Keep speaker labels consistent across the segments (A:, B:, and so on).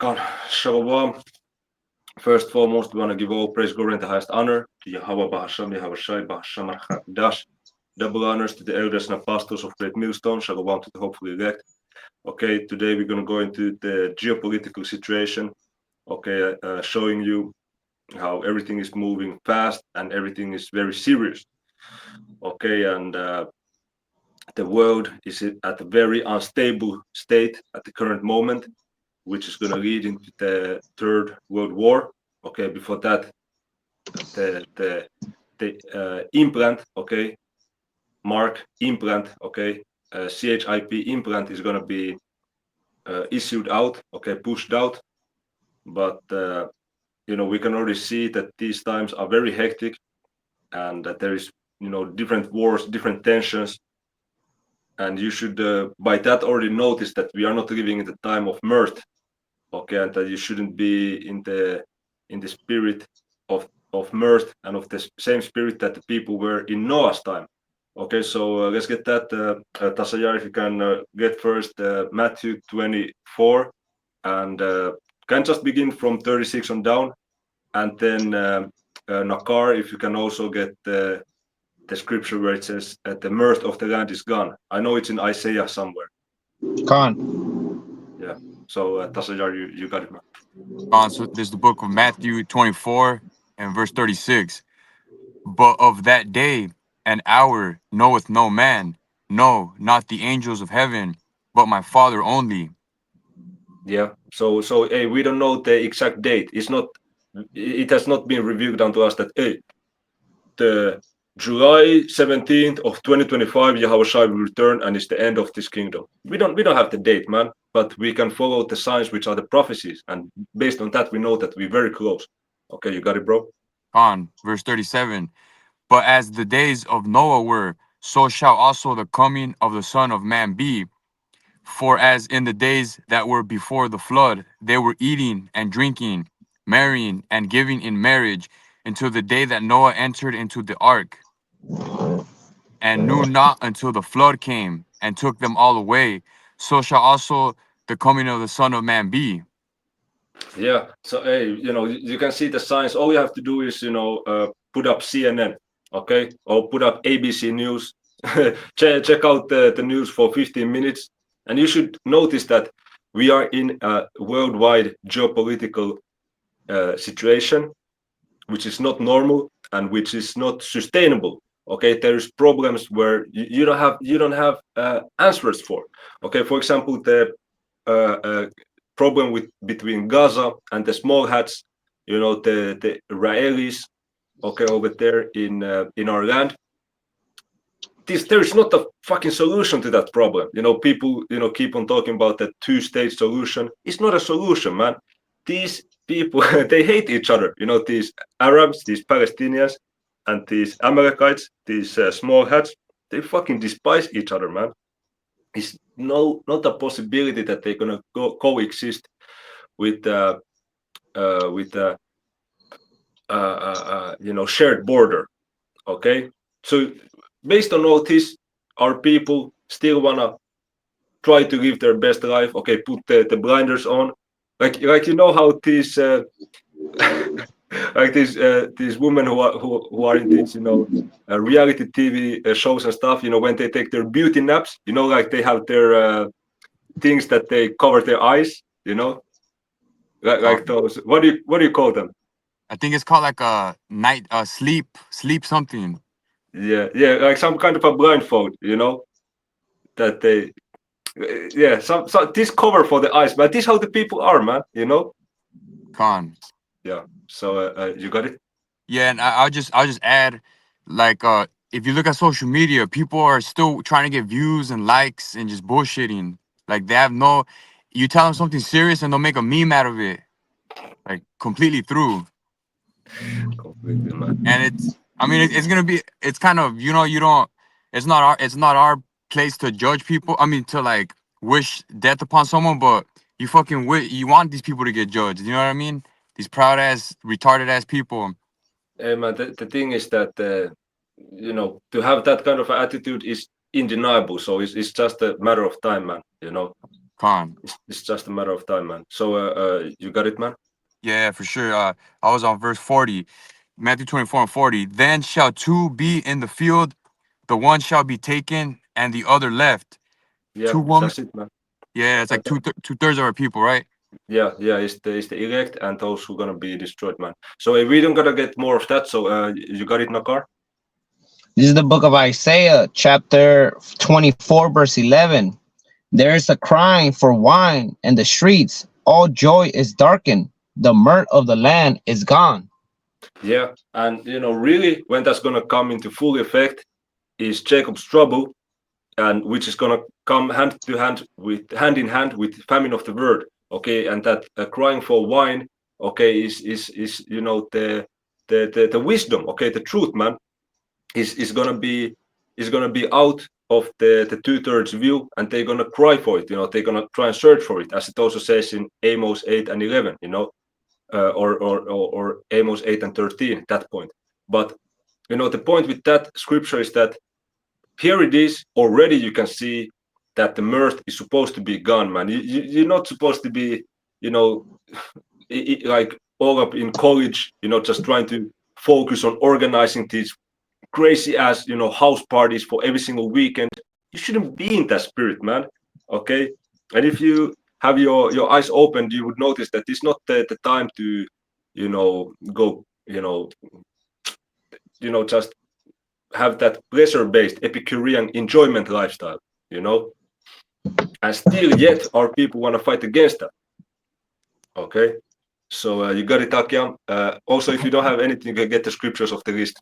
A: God, Shalom. First and foremost, we want to give all praise, glory, and the highest honor to Yahweh Bahasham, Yahweh Shai, Bahasham Dash. Double honors to the elders and apostles of Great Millstone. Shalom to the hopefully elect. Okay, today we're going to go into the geopolitical situation. Okay, showing you how everything is moving fast and everything is very serious. Okay, and the world is at a very unstable state at the current moment, which is going to lead into the Third World War. Okay, before that, the implant, okay, mark implant, okay, CHIP implant is going to be issued out, okay, pushed out. But we can already see that these times are very hectic, and that there is different wars, different tensions, and you should by that already notice that we are not living in the time of mirth, okay, and that you shouldn't be in the spirit of mirth and of the same spirit that the people were in Noah's time. Okay, so let's get that. Tasayar, if you can get first Matthew 24, and can just begin from 36 on down, and then Nakar, if you can also get the scripture where it says the mirth of the land is gone. I know it's in Isaiah somewhere.
B: Khan.
A: Yeah. So Tasayar, you got it, man.
C: So there's the book of Matthew 24 and verse 36. But of that day and hour knoweth no man, no, not the angels of heaven, but my Father only.
A: Yeah. So hey, we don't know the exact date. It has not been revealed unto us that hey, the July 17th of 2025, Yahweh Shai will return and it's the end of this kingdom. We don't have the date, man, but we can follow the signs which are the prophecies, and based on that we know that we're very close. Okay, you got it, bro?
C: On verse 37. But as the days of Noah were, so shall also the coming of the Son of Man be. For as in the days that were before the flood, they were eating and drinking, marrying and giving in marriage, until the day that Noah entered into the ark, and knew not until the flood came and took them all away. So shall also the coming of the Son of Man be.
A: Yeah. So hey, you can see the signs. All you have to do is put up CNN, okay, or put up ABC News. check out the news for 15 minutes, and you should notice that we are in a worldwide geopolitical situation, which is not normal and which is not sustainable. Okay, there's problems where you don't have answers for. Okay, for example, the problem between Gaza and the small hats, the Israelis, okay, over there in our land. There is not a fucking solution to that problem. People keep on talking about the two-state solution. It's not a solution, man. These people they hate each other. These Arabs, these Palestinians, and these Amalekites, these small hats. They fucking despise each other, man. It's not a possibility that they're gonna coexist with shared border. Okay, so based on all this, our people still wanna try to live their best life. Okay, put the blinders on, like how these like these women who are in these reality TV shows and stuff. When they take their beauty naps, like they have their things that they cover their eyes. Like those. What do you call them?
C: I think it's called like a night sleep something.
A: Yeah, like some kind of a blindfold. That they yeah, some this cover for the eyes, but this how the people are, man.
C: Con.
A: Yeah. So you got it.
C: Yeah, and I'll just add, like, if you look at social media, people are still trying to get views and likes and just bullshitting. Like they have no, you tell them something serious and they'll make a meme out of it, like completely through.
A: Completely, man.
C: And I mean, it's gonna be, it's kind of, you don't, it's not our place to judge people. I mean, to like wish death upon someone, but you want these people to get judged. You know what I mean? These proud ass, retarded ass people.
A: Hey, man, the thing is that to have that kind of attitude is undeniable. So it's just a matter of time, man.
C: Con.
A: It's just a matter of time, man. So you got it, man.
C: Yeah, for sure. I was on verse 40, Matthew 24 and 40. Then shall two be in the field, the one shall be taken, and the other left.
A: Yeah,
C: Two women.
A: that's it, man.
C: Yeah, it's like
A: Okay.
C: two-thirds of our people, right?
A: Yeah, yeah, it's the elect and those who gonna be destroyed, man. So we don't gonna get more of that. So you got it, Nakar?
B: This is the book of Isaiah, chapter 24, verse 11. There is a crying for wine in the streets. All joy is darkened. The mirth of the land is gone.
A: Yeah, and really, when that's gonna come into full effect is Jacob's trouble, and which is gonna come hand in hand with famine of the word. Okay, and that crying for wine, okay, is the wisdom, okay, the truth, man, is gonna be out of the two-thirds view, and they're gonna cry for it. They're gonna try and search for it, as it also says in Amos 8 and 11. Or Amos 8 and 13 at that point. But the point with that scripture is that here it is already. You can see that the mirth is supposed to be gone, man. You're not supposed to be, you know, like all up in college, just trying to focus on organizing these crazy ass, house parties for every single weekend. You shouldn't be in that spirit, man. Okay. And if you have your eyes opened, you would notice that it's not the time to, go, just have that pleasure-based Epicurean enjoyment lifestyle, you know, and still yet our people want to fight against that. Okay, so you got it, Akiam. Also, if you don't have anything, you can get the scriptures of the list.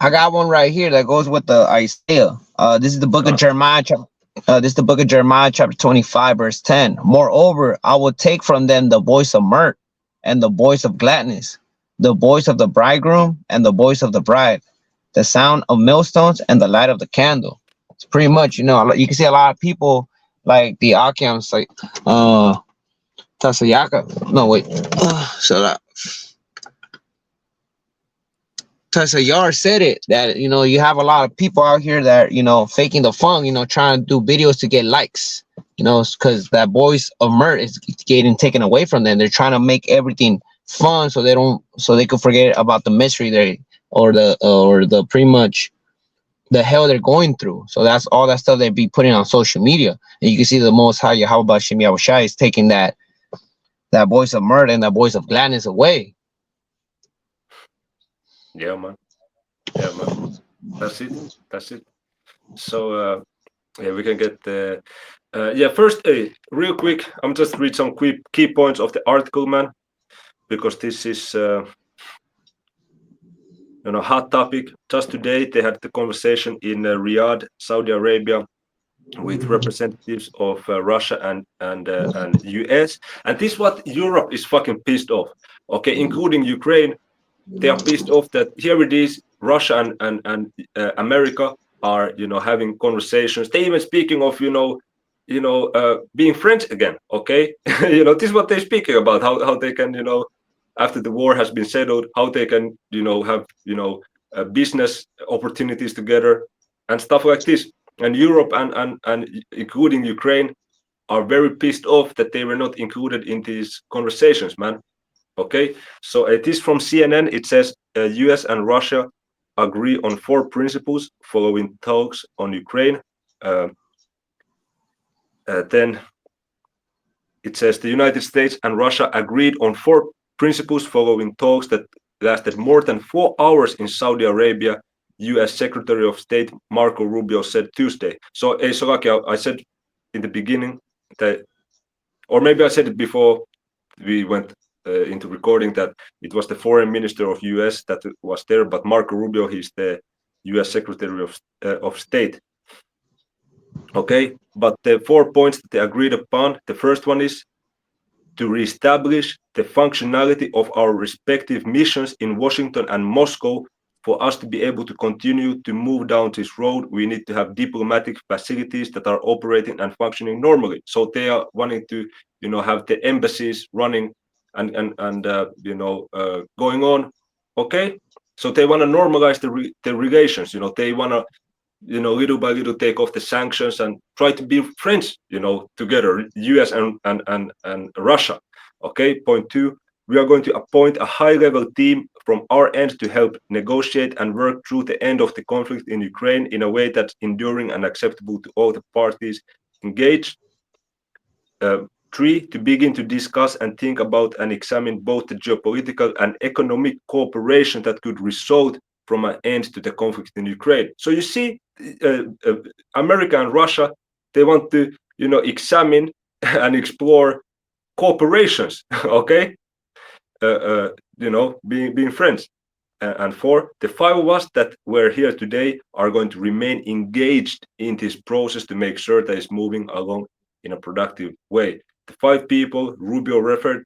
B: I got one right here that goes with the Isaiah. This is the book of
A: Huh?
B: Jeremiah. This is the book of Jeremiah, chapter 25, verse 10. Moreover, I will take from them the voice of mirth and the voice of gladness, the voice of the bridegroom and the voice of the bride, the sound of millstones and the light of the candle. It's pretty much, you can see a lot of people like the Akiams, like Tasayaka. No, wait. So Yar said it that you have a lot of people out here that faking the fun, trying to do videos to get likes, because that voice of mirth is getting taken away from them. They're trying to make everything fun so they could forget about the mystery or the pretty much the hell they're going through. So that's all that stuff they be putting on social media, and you can see the Most High Yahweh Shem Yahushai is taking that voice of mirth and that voice of gladness away.
A: Yeah, man. Yeah, man. That's it. That's it. So yeah, we can get the. Yeah, first, real quick, I'm just read some key points of the article, man, because this is hot topic. Just today, they had the conversation in Riyadh, Saudi Arabia, with representatives of Russia and US, and this is what Europe is fucking pissed off. Okay, including Ukraine, they are pissed off that here it is, Russia and America are having conversations. They even speaking of being friends again. Okay, this is what they're speaking about. How they can after the war has been settled, how they can have business opportunities together and stuff like this. And Europe and including Ukraine are very pissed off that they were not included in these conversations, man. Okay, so it is from CNN. It says US and Russia agree on 4 principles following talks on Ukraine. Uh, then it says the United States and Russia agreed on 4 principles following talks that lasted more than 4 hours in Saudi Arabia. US Secretary of State Marco Rubio said Tuesday. So, Solaki, I said in the beginning that, or maybe I said it before we went into recording, that it was the foreign minister of US that was there, but Marco Rubio, he's the US Secretary of State. Okay, but the 4 points that they agreed upon, the first one is to reestablish the functionality of our respective missions in Washington and Moscow. For us to be able to continue to move down this road, we need to have diplomatic facilities that are operating and functioning normally. So they are wanting to, have the embassies running and going on. Okay, so they want to normalize the relations. They want to little by little take off the sanctions and try to be friends, together, US and Russia. Okay, point two, we are going to appoint a high level team from our end to help negotiate and work through the end of the conflict in Ukraine in a way that's enduring and acceptable to all the parties engaged. Uh, Three, to begin to discuss and think about and examine both the geopolitical and economic cooperation that could result from an end to the conflict in Ukraine. So you see, uh, uh, America and Russia, they want to, examine and explore cooperations, okay? Being friends. And four, the five of us that were here today are going to remain engaged in this process to make sure that it's moving along in a productive way. The five people Rubio referred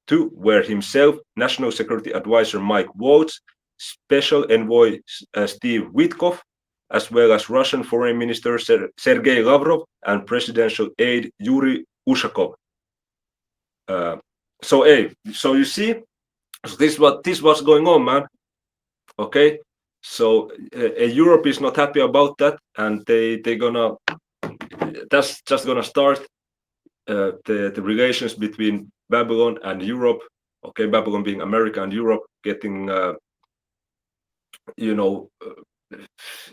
A: to were himself, National Security Advisor Mike Waltz, Special Envoy Steve Witkoff, as well as Russian Foreign Minister Sergei Lavrov and Presidential aide Yuri Ushakov. Uh, so you see, so this was going on, man. Okay, so Europe is not happy about that, and they gonna that's just gonna start the relations between Babylon and Europe. Okay, Babylon being America and Europe getting you know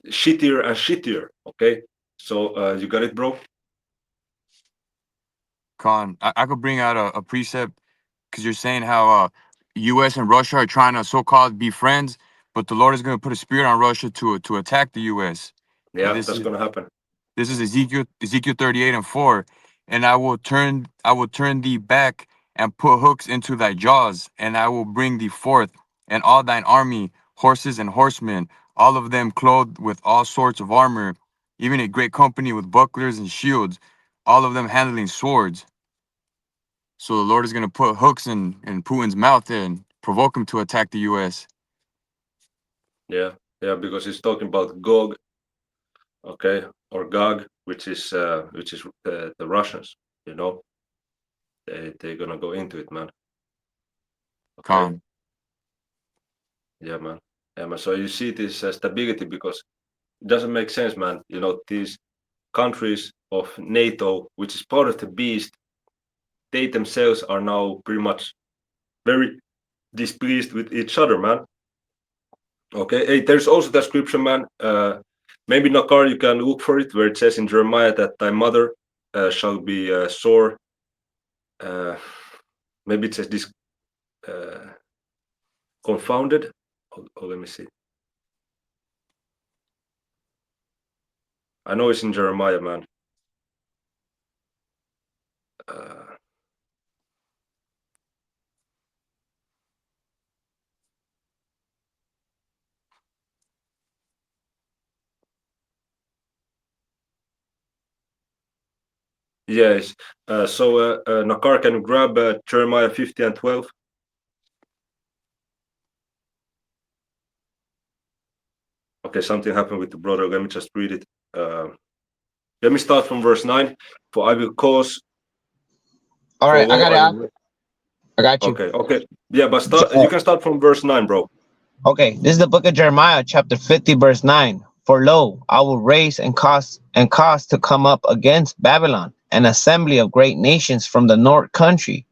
A: shittier and shittier. Okay, so you got it, bro.
C: Con, I could bring out a precept because you're saying how U.S. and Russia are trying to so-called be friends, but the Lord is going to put a spirit on Russia to attack the U.S. And
A: Yeah, that's gonna happen.
C: this is Ezekiel 38:4, and I will turn thee back and put hooks into thy jaws, and I will bring thee forth, and all thine army, horses and horsemen, all of them clothed with all sorts of armor, even a great company with bucklers and shields, all of them handling swords. So the Lord is going to put hooks in Putin's mouth and provoke him to attack the U.S.
A: Yeah, yeah, because he's talking about Gog, okay, or Gog, which is the Russians. You know, they're gonna go into it, man. Okay,
C: Con,
A: yeah, man. Yeah, man. So you see this stability because it doesn't make sense, man. These countries of NATO, which is part of the beast, they themselves are now pretty much very displeased with each other, man. Okay, hey, there's also the scripture, man. Maybe Nakar, you can look for it, where it says in Jeremiah that thy mother shall be sore. Uh, Maybe it says this confounded. Let me see. I know it's in Jeremiah, man. Uh, yes. Nakar, can you grab Jeremiah 50 and 12? Okay, something happened with the brother. Let me just read it. Let me start from verse 9. For I will cause
B: All
A: for
B: right, I
A: lo
B: got
A: I
B: it.
A: will.
B: I got you.
A: Okay. Yeah, but you can start from verse 9, bro.
B: Okay, this is the book of Jeremiah, chapter 50, verse 9. For lo, I will raise and cause to come up against Babylon an assembly of great nations from the north country,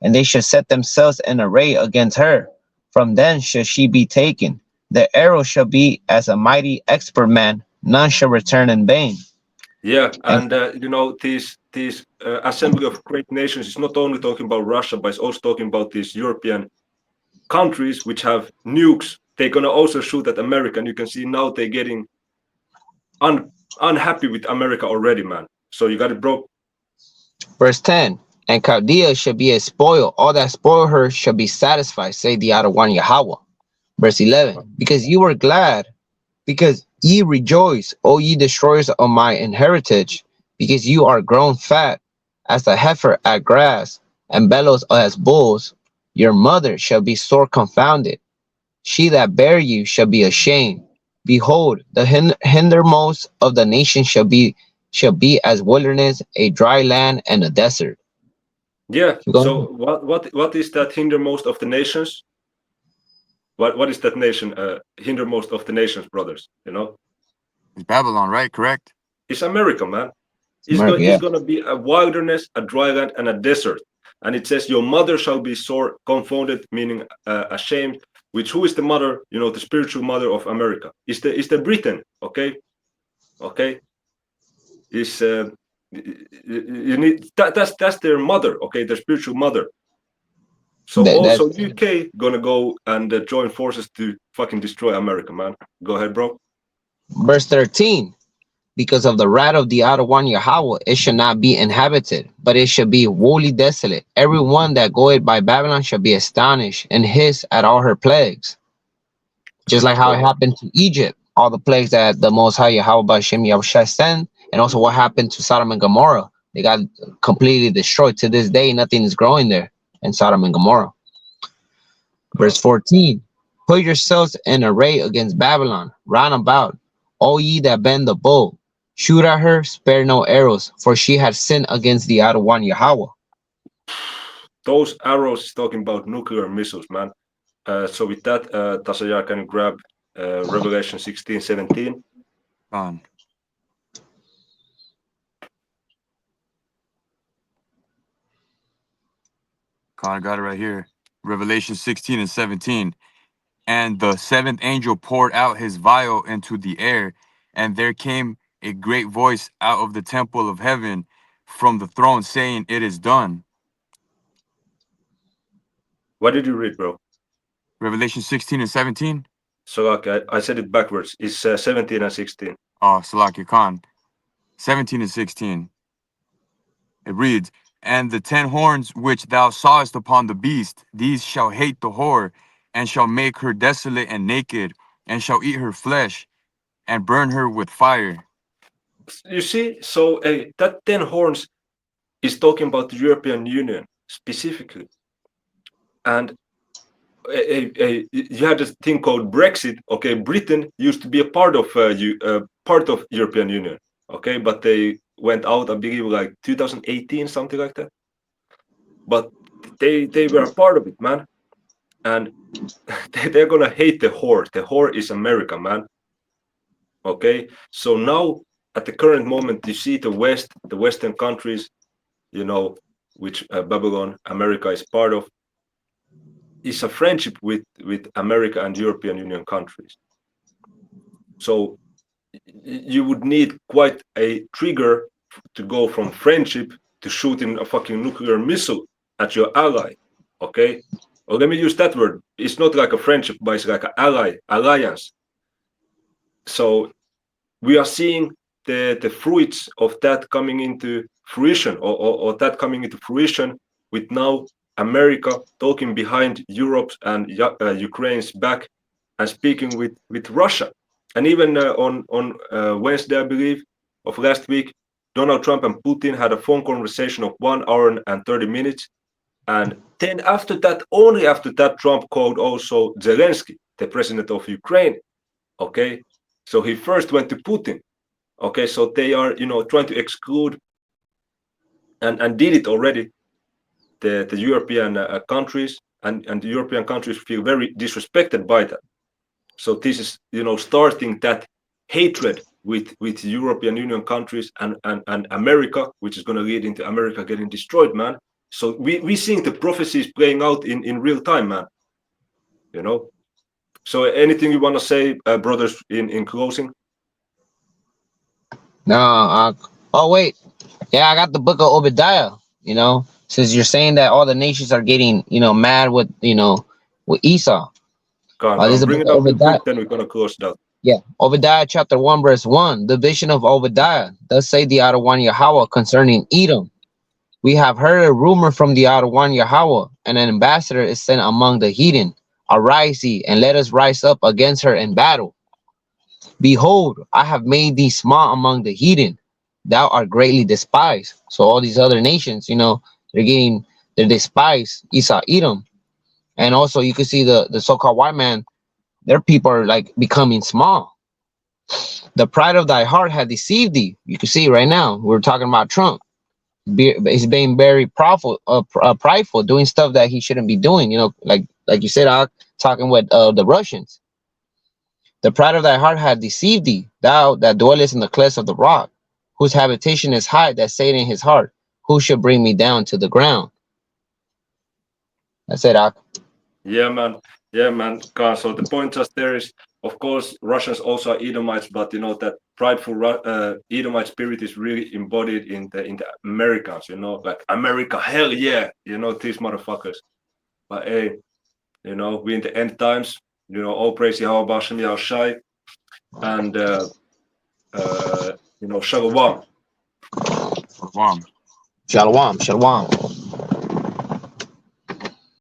B: and they shall set themselves in array against her. From thence shall she be taken. The arrow shall be as a mighty expert man, none shall return in vain.
A: Yeah,
B: And
A: and this assembly of great nations is not only talking about Russia, but it's also talking about these European countries which have nukes. They're gonna also shoot at America, and you can see now they're getting unhappy with America already, man. So you got it, bro.
B: verse 10, and Chaldea shall be a spoil, all that spoil her shall be satisfied, say the One Yahweh. Verse 11, because you were glad, because ye rejoice, O ye destroyers of my inheritance, because you are grown fat as the heifer at grass, and bellows as bulls, your mother shall be sore confounded. She that bare you shall be ashamed. Behold, the hindermost of the nations shall be as wilderness, a dry land, and a desert.
A: Yeah.
B: You go
A: So what is that hindermost of the nations? What is that nation hindermost of the nations, brothers?
C: It's Babylon, right? Correct.
A: It's America, man.
B: America,
A: It's
B: yeah.
A: gonna be a wilderness, a dry land, and a desert. And it says, "Your mother shall be sore confounded," meaning ashamed. Which who is the mother? You know, the spiritual mother of America. Is the Britain? Okay, okay. Is you need that's their mother. Okay, their spiritual mother. So
B: That's
A: also UK gonna go and join forces to fucking destroy America, man. Go ahead, bro.
B: verse 13. Because of the wrath of the outer one Yahweh, it shall not be inhabited, but it shall be wholly desolate. Every one that goeth by Babylon shall be astonished and hiss at all her plagues. Just like how it
A: So
B: happened to Egypt, all the plagues that the Most High Yahweh Bashem Yahushua sent, and also what happened to Sodom and Gomorrah. They got completely destroyed. To this day, nothing is growing there in Sodom and Gomorrah. Verse 14. Put yourselves in array against Babylon, round about, all ye that bend the bow. Shoot at her, spare no arrows, for she had sinned against the outer one Yahweh.
A: those arrows is talking about nuclear missiles, man. So with that, Tasaya, can you grab Revelation 16:17?
C: Gone. Con, I got it right here. Revelation 16 and 17. And the seventh angel poured out his vial into the air, and there came a great voice out of the temple of heaven from the throne saying, "It is done."
A: What did you read, bro?
C: Revelation 16 and 17.
A: So okay, I said it backwards. It's 17 and 16.
C: Oh, Salaki Khan. 17 and 16. It reads, "And the 10 horns which thou sawest upon the beast, these shall hate the whore, and shall make her desolate and naked, and shall eat her flesh, and burn her with fire."
A: You see, so that 10 horns is talking about the European Union specifically. And you had this thing called Brexit. Okay, Britain used to be a part of part of European Union. Okay, but they went out, I believe, like 2018, something like that. But they were a part of it, man. And they're gonna hate the whore. The whore is America, man. Okay, so now at the current moment, you see the Western countries, you know, which Babylon, America is part of, is a friendship with America and European Union countries. So you would need quite a trigger to go from friendship to shooting a fucking nuclear missile at your ally. Okay, well, let me use that word. It's not like a friendship, but it's like an alliance. So we are seeing the fruits of that coming into fruition, or that coming into fruition, with now America talking behind Europe's and Ukraine's back and speaking with Russia. And even on Wednesday, I believe, of last week, Donald Trump and Putin had a phone conversation of 1 hour and 30 minutes. And then after that, only after that, Trump called also Zelensky, the president of Ukraine. Okay, so he first went to Putin. Okay, so they are, trying to exclude and did it already. The European countries, and the European countries feel very disrespected by that. So this is, starting that hatred with European Union countries and America, which is going to lead into America getting destroyed, man. So we seeing the prophecies playing out in real time, man. So anything you want to say, brothers, in closing?
B: no. Oh wait, yeah, I got the book of Obadiah. Since you're saying that all the nations are getting mad with with Esau. This is the
A: Bring
B: book
A: it
B: of
A: up real
B: Obadiah.
A: quick, then we're going to close it out.
B: Yeah, Obadiah chapter 1 verse 1. The vision of Obadiah. Thus say the outer one Yahweh concerning Edom. We have heard a rumor from the outer one Yahweh, and an ambassador is sent among the heathen. Arise ye, and let us rise up against her in battle. Behold, I have made thee small among the heathen. Thou art greatly despised. So all these other nations, they're despised. Esau, Edom. And also you can see the so-called white man, their people are like becoming small. The pride of thy heart had deceived thee. You can see right now, we're talking about Trump. He's being very prideful, doing stuff that he shouldn't be doing. Like you said, talking with the Russians. The pride of thy heart hath deceived thee, thou that dwellest in the clefts of the rock, whose habitation is high, that said in his heart, who shall bring me down to the ground? That's it, Ak.
A: Yeah, man. Yeah, man. So the point just there is, of course, Russians also are Edomites, but you know that prideful Edomite spirit is really embodied in the Americans. You know, like America, hell yeah. You know these motherfuckers. But hey, you know we in the end times. You know, all praise Yahweh Hashem Yahushai, and you know Shalom.
C: Wow.
B: Shalom, shalom.